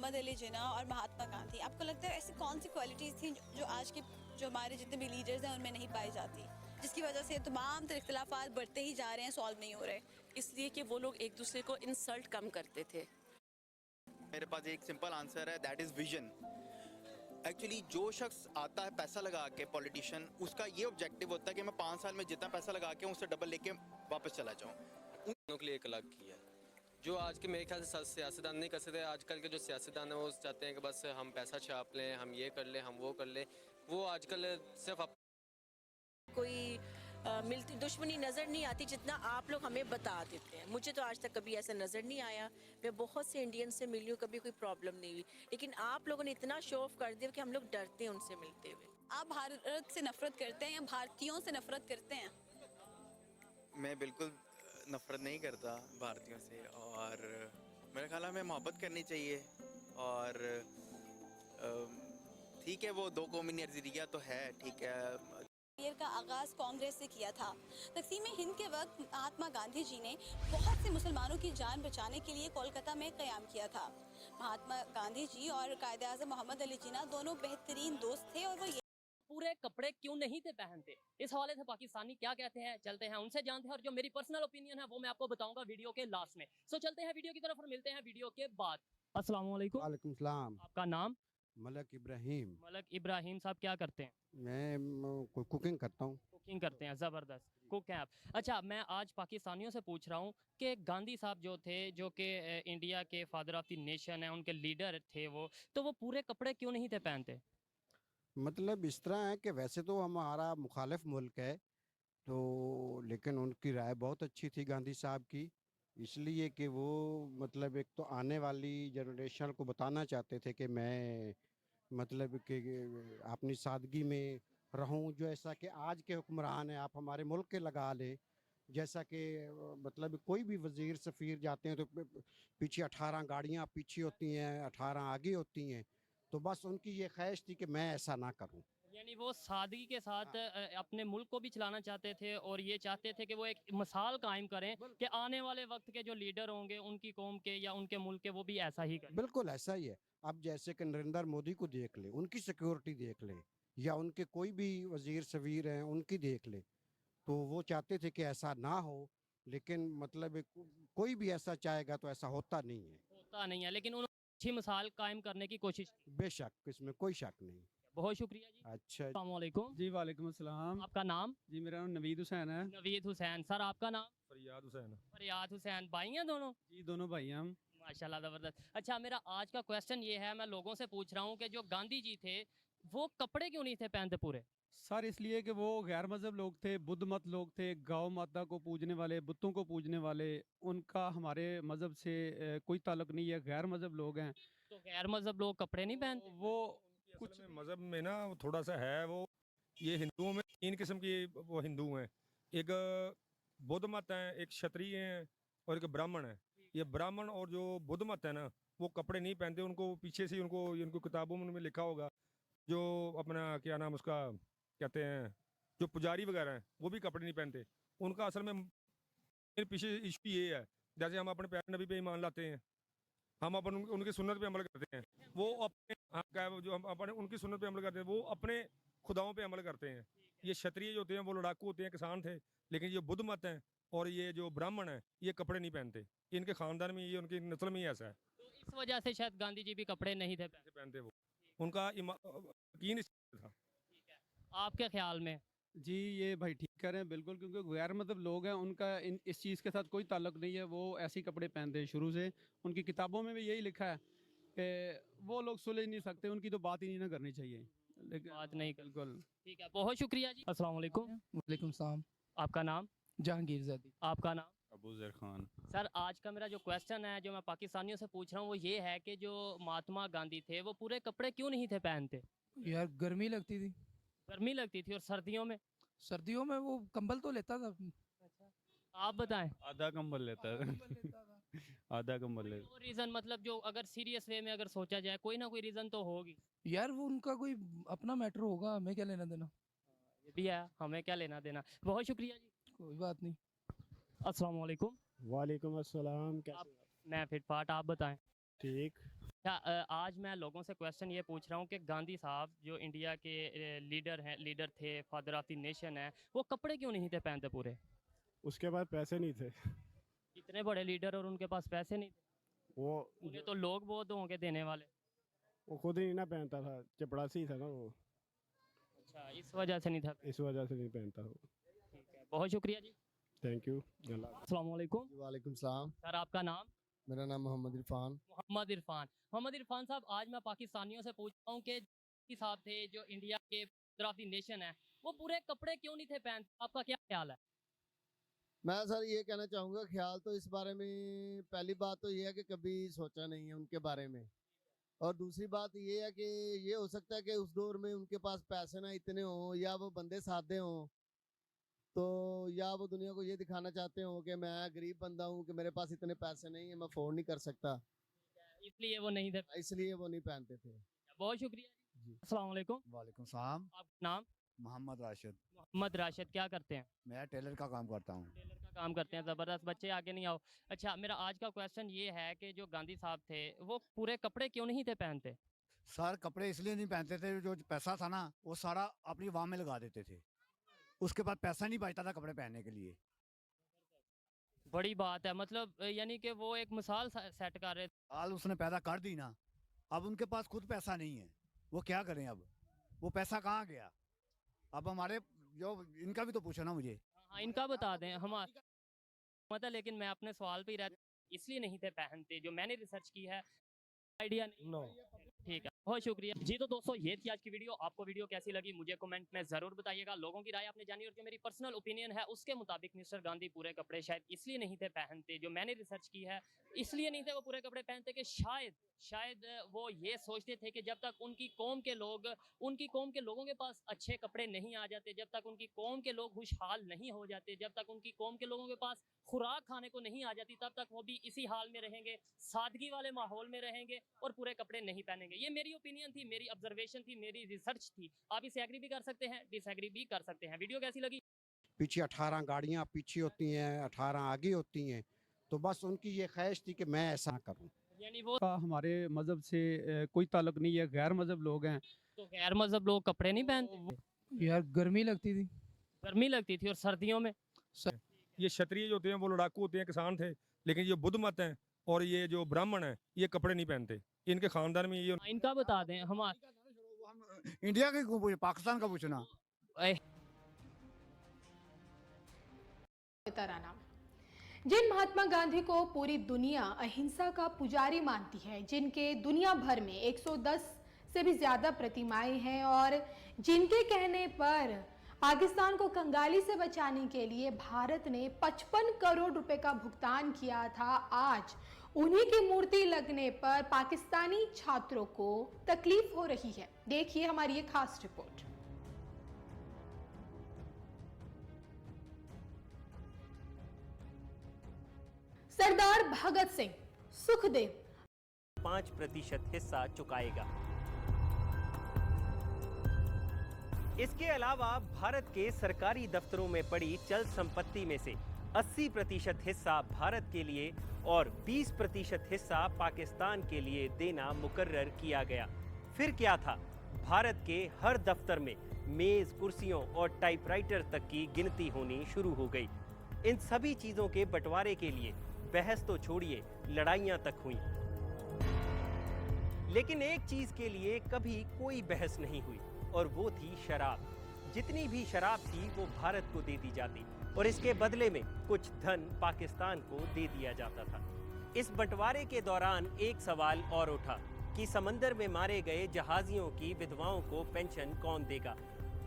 मोहम्मद अली जिन्ना और महात्मा गांधी, आपको लगता है ऐसी कौन सी क्वालिटीज़ थी जो आज के जो हमारे जितने भी लीडर्स हैं उनमें नहीं पाई जाती, जिसकी वजह से तमाम तरह इख्तिलाफात बढ़ते ही जा रहे हैं, सॉल्व नहीं हो रहे? इसलिए कि वो लोग एक दूसरे को इंसल्ट कम करते थे। मेरे पास एक सिंपल आंसर है, दैट इज़ विजन। एक्चुअली जो शख्स आता है पैसा लगा के, पॉलिटिशियन, उसका ये ऑब्जेक्टिव होता है कि मैं 5 साल में जितना पैसा लगा के उससे डबल लेके वापस चला जाऊँ। उन के लिए एक अलग किया है जो आज के मेरे ख्याल से सियासतदान नहीं कर सकते। आजकल के जो सियासतदान हैं वो चाहते हैं कि बस हम पैसा छाप लें, हम ये कर लें, हम वो कर लें। वो आजकल सिर्फ कोई मिलती दुश्मनी नज़र नहीं आती जितना आप लोग हमें बता देते हैं। मुझे तो आज तक कभी ऐसा नज़र नहीं आया। मैं बहुत से इंडियन से मिली हूँ, कभी कोई प्रॉब्लम नहीं हुई, लेकिन आप लोगों ने इतना शो ऑफ कर दिया कि हम लोग डरते हैं उनसे मिलते हुए। आप भारत से नफरत करते हैं या भारतीयों से नफरत करते हैं? मैं बिल्कुल नफ़रत नहीं करता भारतीयों से, और मेरे ख्याल में हमें मोहब्बत करनी चाहिए। और ठीक है, वो दो कौमी नज़रिया तो है, ठीक है। ईयर का आगाज़ कांग्रेस से किया था। तक़सीम हिंद के वक्त महात्मा गांधी जी ने बहुत से मुसलमानों की जान बचाने के लिए कोलकाता में क़याम किया था। महात्मा गांधी जी और कायदे आज़म मोहम्मद अली जिन्ना दोनों बेहतरीन दोस्त थे, और वो पूरे कपड़े क्यों नहीं थे पहनते, इस हवाले से पाकिस्तानी क्या कहते हैं, चलते हैं उनसे जानते हैं। और जो मेरी पर्सनल ओपिनियन है वो मैं आपको बताऊंगा वीडियो के लास्ट में। सो चलते हैं वीडियो की तरफ और मिलते हैं वीडियो के बाद। अस्सलाम वालेकुम। वालेकुम सलाम। आपका नाम? मलक इब्राहिम। मलक इब्राहिम साहब, क्या करते हैं? मैं कुकिंग करता हूँ। कुकिंग करते हैं, ज़बरदस्त कुक हैं आप। अच्छा, मैं आज पाकिस्तानियों से पूछ रहा हूँ कि गांधी साहब जो थे, जो कि इंडिया के फादर ऑफ द नेशन है, उनके लीडर थे वो, तो वो पूरे कपड़े क्यों नहीं थे पहनते? मतलब इस तरह है कि वैसे तो हमारा मुखालिफ मुल्क है, तो लेकिन उनकी राय बहुत अच्छी थी गांधी साहब की, इसलिए कि वो मतलब एक तो आने वाली जनरेशन को बताना चाहते थे कि मैं मतलब कि अपनी सादगी में रहूं, जो ऐसा कि आज के हुक्मरान हैं, आप हमारे मुल्क के लगा लें, जैसा कि मतलब कोई भी वजीर सफ़ीर जाते हैं तो पीछे 18 गाड़ियां पीछे होती हैं, 18 आगे होती हैं। तो बस उनकी ये ख्वाहिश थी कि मैं ऐसा ना करूं। यानी वो सादगी के साथ अपने मुल्क को भी चलाना चाहते थे, और ये चाहते थे कि वो एक मिसाल कायम करें कि आने वाले वक्त के जो लीडर होंगे उनकी कौम के या उनके मुल्क के, वो भी ऐसा ही करें। बिल्कुल ऐसा ही है। अब जैसे कि नरेंद्र मोदी को देख ले, उनकी सिक्योरिटी देख ले, या उनके कोई भी वजीर सवीर हैं उनकी देख ले, तो वो चाहते थे कि ऐसा ना हो, लेकिन मतलब कोई भी ऐसा चाहेगा तो ऐसा होता नहीं है। होता नहीं है, लेकिन उन्होंने अच्छी मिसाल कायम करने की कोशिश की। बेशक, इसमें कोई शक नहीं। बहुत शुक्रिया जी। अच्छा अस्सलाम वालेकुम। जी वालेकुम अस्सलाम। आपका नाम? जी मेरा नाम नवीद हुसैन है। नवीद हुसैन। सर आपका नाम? फरियाद हुसैन। फरियाद हुसैन। भाई हैं दोनों? जी दोनों भाई हैं हम। माशाल्लाह, ज़बरदस्त। अच्छा, मेरा आज का क्वेश्चन ये है, मैं लोगों से पूछ रहा हूँ कि जो गांधी जी थे वो कपड़े क्यों नहीं थे पहनते पूरे? सर इसलिए कि वो गैर मज़हब लोग थे, बुद्ध मत लोग थे, गौ माता को पूजने वाले, बुतों को पूजने वाले। उनका हमारे मज़हब से कोई ताल्लुक नहीं है, गैर मज़हब लोग हैं। तो गैर मजहब लोग कपड़े नहीं पहनते? वो कुछ मज़हब में ना थोड़ा सा है वो, ये हिंदुओं में 3 किस्म की वो हिंदू हैं। एक बुद्ध मत हैं, एक क्षत्रिय हैं और एक ब्राह्मण है। ये ब्राह्मण और जो बुद्ध मत है ना, वो कपड़े नहीं पहनते। उनको पीछे से उनको किताबों में लिखा होगा, जो अपना क्या नाम उसका कहते हैं, जो पुजारी वगैरह हैं वो भी कपड़े नहीं पहनते। उनका असल में पीछे इशू ये है, जैसे हम अपने प्यारे नबी पे ईमान लाते हैं, हम अपन उनकी सुन्नत पे अमल करते हैं, वो अपने जो हम अपने उनकी सुन्नत पे अमल करते हैं, वो अपने खुदाओं पे अमल करते हैं। ये क्षत्रिय जो होते हैं वो लड़ाकू होते हैं, किसान थे, लेकिन ये बुद्ध मत हैं और ये जो ब्राह्मण है ये कपड़े नहीं पहनते। इनके खानदान में, ये उनकी नस्ल में ही ऐसा है। तो इस वजह से शायद गांधी जी भी कपड़े नहीं थे पहनते वो, उनका यकीन इस था। आपके ख्याल में? जी ये भाई ठीक कह रहे हैं बिल्कुल, क्योंकि गैर मज़हब लोग हैं, उनका इस चीज़ के साथ कोई ताल्लुक नहीं है। वो ऐसे ही कपड़े पहनते हैं शुरू से। उनकी किताबों में भी यही लिखा है कि वो लोग सुलझ नहीं सकते, उनकी तो बात ही नहीं ना करनी चाहिए। लेकिन बात नहीं कर, बिल्कुल ठीक है, बहुत शुक्रिया जी। अस्सलाम वालेकुम। वालेकुम सलाम। आपका नाम? जहांगीर ज़ादी। आपका नाम? अबू ज़र खान। सर आज का मेरा जो क्वेश्चन है, जो मैं पाकिस्तानियों से पूछ रहा हूँ, वो ये है कि जो महात्मा गांधी थे वो पूरे कपड़े क्यों नहीं थे पहनते? यार गर्मी लगती थी। गर्मी लगती थी, और सर्दियों में? सर्दियों में वो कंबल तो लेता था। आप बताएं। आधा कंबल लेता है। आधा कंबल लेता वो रीज़न, मतलब जो अगर सीरियस वे में अगर सोचा जाए, कोई ना कोई रीज़न तो होगी। यार वो उनका कोई अपना मैटर होगा, हमें क्या लेना देना। ये भी है, हमें क्या लेना देना। बहुत शुक्रिया जी। कोई बात नहीं। अस्सलाम वालेकुम। वालेकुम अस्सलाम। कैसे? मैं फिट फाट, आप बताएं। ठीक। आज मैं लोगों से क्वेश्चन ये पूछ रहा हूँ कि गांधी साहब जो इंडिया के लीडर थे, फादर ऑफ द नेशन है, वो कपड़े क्यों नहीं थे पहनते पूरे? उसके बाद पैसे नहीं थे। इतने बड़े लीडर और उनके पास पैसे नहीं थे। वो उन्हें तो लोग बहुत होंगे देने वाले। वो खुद ही ना पहनता था, चपड़ासी था ना वो, अच्छा, इस वजह से नहीं था। इस वजह से नहीं पहनता वो। ठीक है, बहुत शुक्रिया जी। Thank you. अस्सलाम वालेकुम। वालेकुम सलाम। सर, आपका नाम? मेरा नाम मोहम्मद इरफान। मोहम्मद इरफान साहब, आज मैं पाकिस्तानियों से पूछ रहा हूँ कि गांधी साहब थे जो इंडिया के फादर ऑफ द नेशन है, वो पूरे कपड़े क्यों नहीं थे पहनते? आपका क्या ख्याल है? मैं सर ये कहना चाहूँगा, ख्याल तो इस बारे में पहली बात तो ये है कि कभी सोचा नहीं है उनके बारे में, और दूसरी बात ये है कि ये हो सकता है कि उस दौर में उनके पास पैसे ना इतने हों, या वो बंदे सादे हों, तो या वो दुनिया को ये दिखाना चाहते हो कि मैं गरीब बंदा हूँ, कि मेरे पास इतने पैसे नहीं है, मैं अफोर्ड नहीं कर सकता, इसलिए वो नहीं थे। इसलिए वो नहीं पहनते थे। बहुत शुक्रिया जी। अस्सलाम वालेकुम। वालेकुम सलाम। आपका नाम? मोहम्मद राशिद। मोहम्मद राशिद, क्या करते हैं? मैं टेलर का काम करता हूँ। टेलर का काम करते हैं, ज़बरदस्त। बच्चे आगे नहीं आओ। अच्छा, मेरा आज का क्वेश्चन ये है कि जो गांधी साहब थे वो पूरे कपड़े क्यों नहीं थे पहनते? सर कपड़े इसलिए नहीं पहनते थे, जो पैसा था ना वो सारा अपनी वाह में लगा देते थे, उसके बाद पैसा नहीं बचता था कपड़े पहनने के लिए। बड़ी बात है, मतलब यानी कि वो एक मिसाल सेट कर रहे थे। हाल उसने पैदा कर दी ना, अब उनके पास खुद पैसा नहीं है, वो क्या करें अब, वो पैसा कहाँ गया? अब हमारे जो इनका भी तो पूछो ना मुझे। हाँ, इनका बता दें हमारा मतलब, लेकिन मैं अपने सवाल पे ही रहता, इसलिए नहीं थे पहनते, जो मैंने रिसर्च की है आइडिया नहीं। नो। ठीक है, बहुत शुक्रिया जी। तो दोस्तों, ये थी आज की वीडियो। आपको वीडियो कैसी लगी मुझे कमेंट में जरूर बताइएगा। लोगों की राय आपने जानी, और जो मेरी पर्सनल ओपिनियन है उसके मुताबिक मिस्टर गांधी पूरे कपड़े शायद इसलिए नहीं थे पहनते, जो मैंने रिसर्च की है इसलिए नहीं थे वो पूरे कपड़े पहनते कि शायद वो ये सोचते थे कि जब तक उनकी कौम के लोगों के पास अच्छे कपड़े नहीं आ जाते, जब तक उनकी कौम के लोग खुशहाल नहीं हो जाते, जब तक उनकी कौम के लोगों के पास खुराक खाने को नहीं आ जाती, तब तक वो भी इसी हाल में रहेंगे, सादगी वाले माहौल में रहेंगे और पूरे कपड़े नहीं पहनेंगे। ये मेरी ओपिनियन थी, मेरी ऑब्जर्वेशन थी, मेरी रिसर्च थी। आप इसे एग्री भी कर सकते हैं, डिसएग्री भी कर सकते हैं। वीडियो कैसी लगी? पीछे 18 गाड़ियाँ पीछे होती हैं, 18 आगे होती हैं, तो बस उनकी ये ख्वाहिश थी कि मैं ऐसा करूं। यानी वो का हमारे मज़हब से कोई ताल्लुक नहीं है, गैर मज़हब लोग हैं। तो गैर मजहब लोग कपड़े नहीं पहनते? यार गर्मी लगती थी। गर्मी लगती थी, और सर्दियों में ये क्षत्रिय जो होते हैं वो लड़ाकू होते हैं, किसान थे, लेकिन ये बुद्ध मत हैं और ये जो ब्राह्मण हैं ये कपड़े नहीं पहनते, इनके खानदान में ये। इनका बता दें इंडिया के क्यों पूछे, पाकिस्तान का पूछना। तराना। जिन महात्मा गांधी को पूरी दुनिया अहिंसा का पुजारी मानती है, जिनके दुनिया भर में 110 से भी ज्यादा प्रतिमाएं हैं, और जिनके कहने पर पाकिस्तान को कंगाली से बचाने के लिए भारत ने 55 करोड़ रुपए का भुगतान किया था, आज उन्हीं की मूर्ति लगने पर पाकिस्तानी छात्रों को तकलीफ हो रही है। देखिए हमारी ये खास रिपोर्ट। सरदार भगत सिंह सुखदेव 5% हिस्सा चुकाएगा। इसके अलावा भारत के सरकारी दफ्तरों में पड़ी चल संपत्ति में से 80% हिस्सा भारत के लिए और 20% हिस्सा पाकिस्तान के लिए देना मुकर्रर किया गया। फिर क्या था, भारत के हर दफ्तर में मेज, कुर्सियों और टाइपराइटर तक की गिनती होनी शुरू हो गई। इन सभी चीजों के बंटवारे के लिए बहस तो छोड़िए, लड़ाइयां तक हुई, लेकिन एक चीज के लिए कभी कोई बहस नहीं हुई, और वो थी शराब। जितनी भी शराब थी वो भारत को दे दी जाती और इसके बदले में कुछ धन पाकिस्तान को दे दिया जाता था। इस बंटवारे के दौरान एक सवाल और उठा कि समंदर में मारे गए जहाजियों की विधवाओं को पेंशन कौन देगा?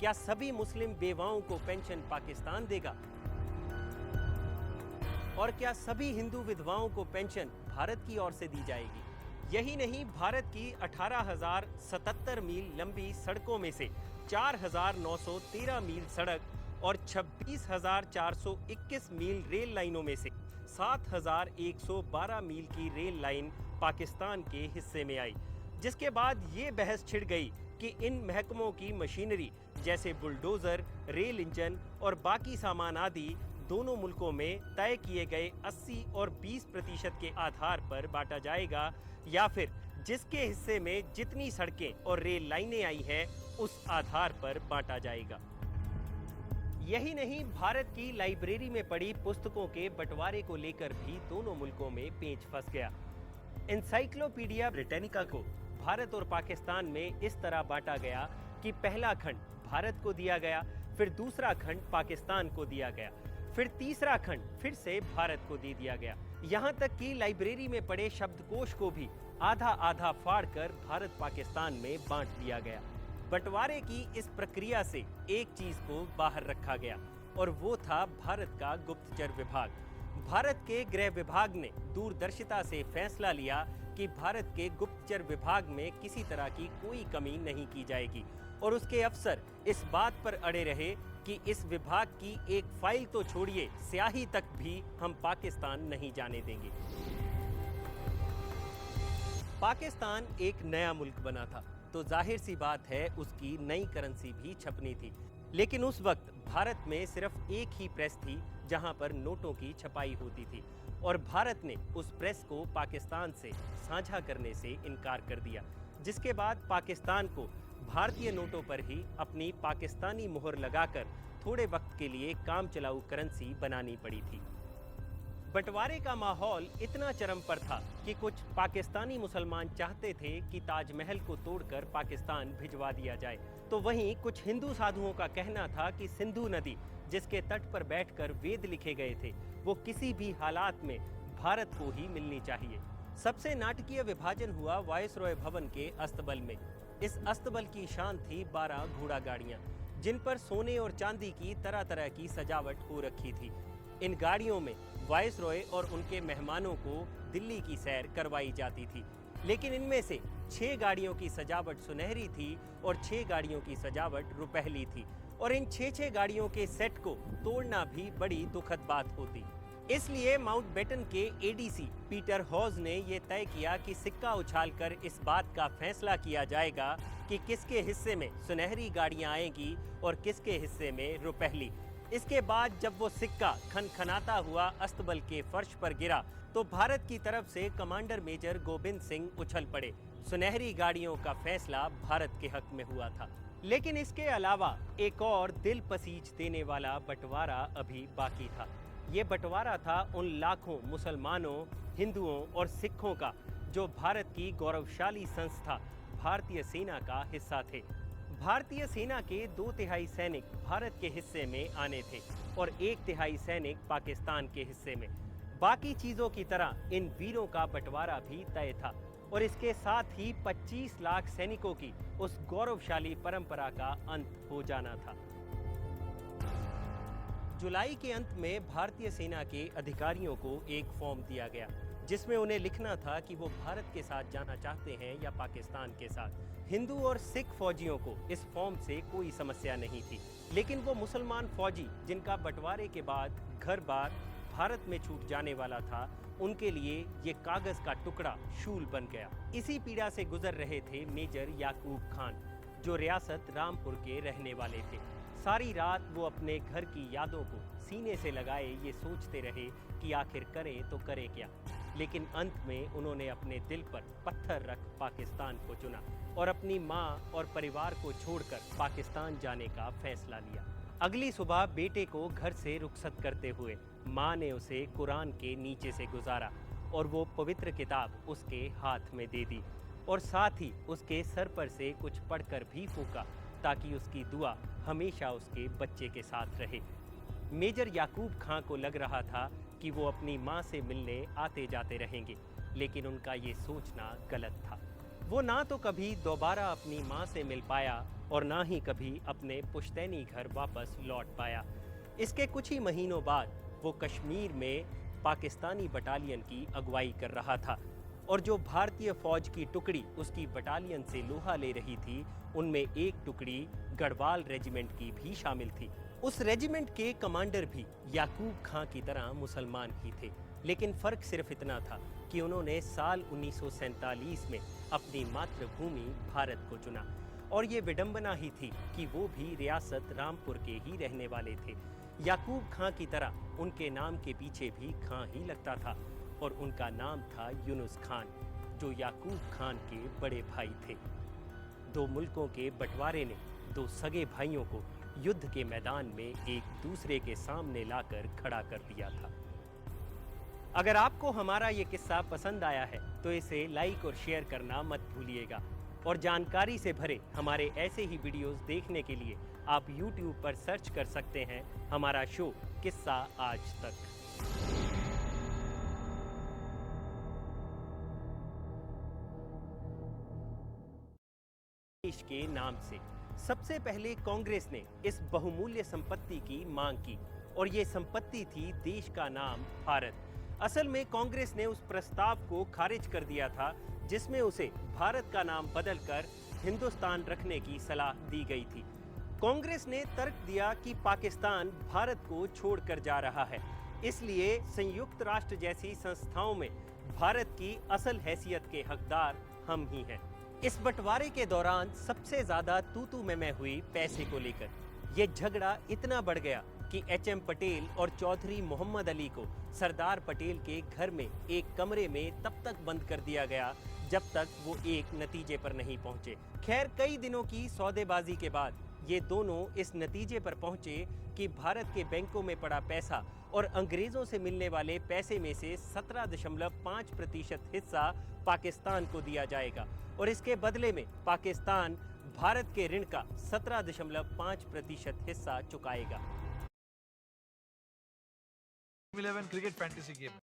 क्या सभी मुस्लिम बेवाओं को पेंशन पाकिस्तान देगा? और क्या सभी हिंदू विधवाओं को पेंशन भारत की ओर से दी जाएगी? यही नहीं, भारत की 18,077 मील लंबी सड़कों में से 4,913 मील सड़क और 26,421 मील रेल लाइनों में से 7,112 मील की रेल लाइन पाकिस्तान के हिस्से में आई, जिसके बाद ये बहस छिड़ गई कि इन महकमों की मशीनरी जैसे बुलडोजर, रेल इंजन और बाकी सामान आदि दोनों मुल्कों में तय किए गए 80 और 20% के आधार पर बांटा जाएगा, या फिर जिसके हिस्से में जितनी सड़कें और रेल लाइनें आई हैं उस आधार पर बांटा जाएगा। यही नहीं, भारत की लाइब्रेरी में पड़ी पुस्तकों के बंटवारे को लेकर भी दोनों मुल्कों में पेंच फंस गया। एनसाइक्लोपीडिया ब्रिटानिका को भारत और पाकिस्तान में इस तरह बांटा गया कि पहला खंड भारत को दिया गया, फिर दूसरा खंड पाकिस्तान को दिया गया, फिर तीसरा खंड फिर से भारत को दे दिया गया। यहाँ तक कि लाइब्रेरी में पड़े शब्दकोश को भी आधा आधा फाड़ कर भारत पाकिस्तान में बांट दिया गया। बंटवारे की इस प्रक्रिया से एक चीज को बाहर रखा गया और वो था भारत का गुप्तचर विभाग। भारत के गृह विभाग ने दूरदर्शिता से फैसला लिया कि भारत के गुप्तचर विभाग में किसी तरह की कोई कमी नहीं की जाएगी और उसके अफसर इस बात पर अड़े रहे कि इस विभाग की एक फाइल तो छोड़िए, स्याही तक भी हम पाकिस्तान नहीं जाने देंगे। पाकिस्तान एक नया मुल्क बना था तो जाहिर सी बात है उसकी नई करेंसी भी छपनी थी, लेकिन उस वक्त भारत में सिर्फ एक ही प्रेस थी जहां पर नोटों की छपाई होती थी और भारत ने उस प्रेस को पाकिस्तान से साझा करने से इनकार कर दिया, जिसके बाद पाकिस्तान को भारतीय नोटों पर ही अपनी पाकिस्तानी मोहर लगाकर थोड़े वक्त के लिए काम चलाऊ करेंसी बनानी पड़ी थी। बंटवारे का माहौल इतना चरम पर था कि कुछ पाकिस्तानी मुसलमान चाहते थे कि ताजमहल को तोड़कर पाकिस्तान भिजवा दिया जाए, तो वहीं कुछ हिंदू साधुओं का कहना था कि सिंधु नदी जिसके तट पर बैठकर वेद लिखे गए थे वो किसी भी हालात में भारत को ही मिलनी चाहिए। सबसे नाटकीय विभाजन हुआ वायसरॉय भवन के अस्तबल में। इस अस्तबल की शान थी 12 घोड़ा गाड़ियां, जिन पर सोने और चांदी की तरह तरह की सजावट हो रखी थी। इन गाड़ियों में वायसरॉय और उनके मेहमानों को दिल्ली की सैर करवाई जाती थी, लेकिन इनमें से 6 गाड़ियों की सजावट सुनहरी थी और 6 गाड़ियों की सजावट रुपहली थी और इन 6 गाड़ियों के सेट को तोड़ना भी बड़ी दुखद बात होती। इसलिए माउंटबेटन के एडीसी पीटर हॉज ने यह तय किया कि सिक्का उछालकर इस बात का फैसला किया जाएगा कि किसके हिस्से में सुनहरी गाड़ियां आएंगी और किसके हिस्से में रुपहली। इसके बाद जब वो सिक्का खनखनाता हुआ अस्तबल के फर्श पर गिरा तो भारत की तरफ से कमांडर मेजर गोविंद सिंह उछल पड़े। सुनहरी गाड़ियों का फैसला भारत के हक में हुआ था। लेकिन इसके अलावा एक और दिल पसीज देने वाला बंटवारा अभी बाकी था। ये बंटवारा था उन लाखों मुसलमानों, हिंदुओं और सिखों का जो भारत की गौरवशाली संस्था भारतीय सेना का हिस्सा थे। भारतीय सेना के 2/3 सैनिक भारत के हिस्से में आने थे और 1/3 सैनिक पाकिस्तान के हिस्से में। बाकी चीजों की तरह इन वीरों का बंटवारा भी तय था और इसके साथ ही 25 लाख सैनिकों की उस गौरवशाली परंपरा का अंत हो जाना था। जुलाई के अंत में भारतीय सेना के अधिकारियों को एक फॉर्म दिया गया जिसमें उन्हें लिखना था कि वो भारत के साथ जाना चाहते हैं या पाकिस्तान के साथ। हिंदू और सिख फौजियों को इस फॉर्म से कोई समस्या नहीं थी, लेकिन वो मुसलमान फौजी जिनका बंटवारे के बाद घर बार भारत में छूट जाने वाला था, उनके लिए ये कागज का टुकड़ा शूल बन गया। इसी पीड़ा से गुजर रहे थे मेजर याकूब खान, जो रियासत रामपुर के रहने वाले थे। सारी रात वो अपने घर की यादों को सीने से लगाए ये सोचते रहे कि आखिर करें तो करें क्या, लेकिन अंत में उन्होंने अपने दिल पर पत्थर रख पाकिस्तान को चुना और अपनी माँ और परिवार को छोड़कर पाकिस्तान जाने का फैसला लिया। अगली सुबह बेटे को घर से रुखसत करते हुए माँ ने उसे कुरान के नीचे से गुजारा और वो पवित्र किताब उसके हाथ में दे दी और साथ ही उसके सर पर से कुछ पढ़कर भी फूंका ताकि उसकी दुआ हमेशा उसके बच्चे के साथ रहे। मेजर याकूब खां को लग रहा था कि वो अपनी माँ से मिलने आते जाते रहेंगे, लेकिन उनका ये सोचना गलत था। वो ना तो कभी दोबारा अपनी माँ से मिल पाया और ना ही कभी अपने पुश्तैनी घर वापस लौट पाया। इसके कुछ ही महीनों बाद वो कश्मीर में पाकिस्तानी बटालियन की अगुवाई कर रहा था और जो भारतीय फौज की टुकड़ी उसकी बटालियन से लोहा ले रही थी, उनमें एक टुकड़ी गढ़वाल रेजिमेंट की भी शामिल थी। उस रेजिमेंट के कमांडर भी याकूब खां की तरह मुसलमान ही थे, लेकिन फर्क सिर्फ इतना था कि उन्होंने साल 1947 में अपनी मातृभूमि भारत को चुना और ये विडंबना ही थी कि वो भी रियासत रामपुर के ही रहने वाले थे। याकूब खां की तरह उनके नाम के पीछे भी खां ही लगता था और उनका नाम था यूनुस खान। जो याकूब खान के बड़े भाई थे। दो मुल्कों के बंटवारे ने दो सगे भाइयों को युद्ध के मैदान में एक दूसरे के सामने लाकर खड़ा कर दिया था। अगर आपको हमारा ये किस्सा पसंद आया है तो इसे लाइक और शेयर करना मत भूलिएगा और जानकारी से भरे हमारे ऐसे ही वीडियोस देखने के लिए आप YouTube पर सर्च कर सकते हैं हमारा शो किस्सा आज तक। देश के नाम से सबसे पहले कांग्रेस ने इस बहुमूल्य संपत्ति की मांग की और ये संपत्ति थी देश का नाम भारत। असल में कांग्रेस ने उस प्रस्ताव को खारिज कर दिया था जिसमें उसे भारत का नाम बदलकर हिंदुस्तान रखने की सलाह दी गई थी। कांग्रेस ने तर्क दिया कि पाकिस्तान भारत को छोड़कर जा रहा है, इसलिए संयुक्त राष्ट्र जैसी संस्थाओं में भारत की असल हैसियत के हकदार हम ही हैं। इस बंटवारे के दौरान सबसे ज्यादा तू मैं हुई पैसे को लेकर। ये झगड़ा इतना बढ़ गया कि एचएम पटेल और चौधरी मोहम्मद अली को सरदार पटेल के घर में एक कमरे में तब तक बंद कर दिया गया जब तक वो एक नतीजे पर नहीं पहुंचे। खैर, कई दिनों की सौदेबाजी के बाद ये दोनों इस नतीजे पर पहुंचे कि भारत के बैंकों में पड़ा पैसा और अंग्रेजों से मिलने वाले पैसे में से 17.5% हिस्सा पाकिस्तान को दिया जाएगा और इसके बदले में पाकिस्तान भारत के ऋण का 17.5% हिस्सा चुकाएगा। 11 क्रिकेट फैंटेसी गेम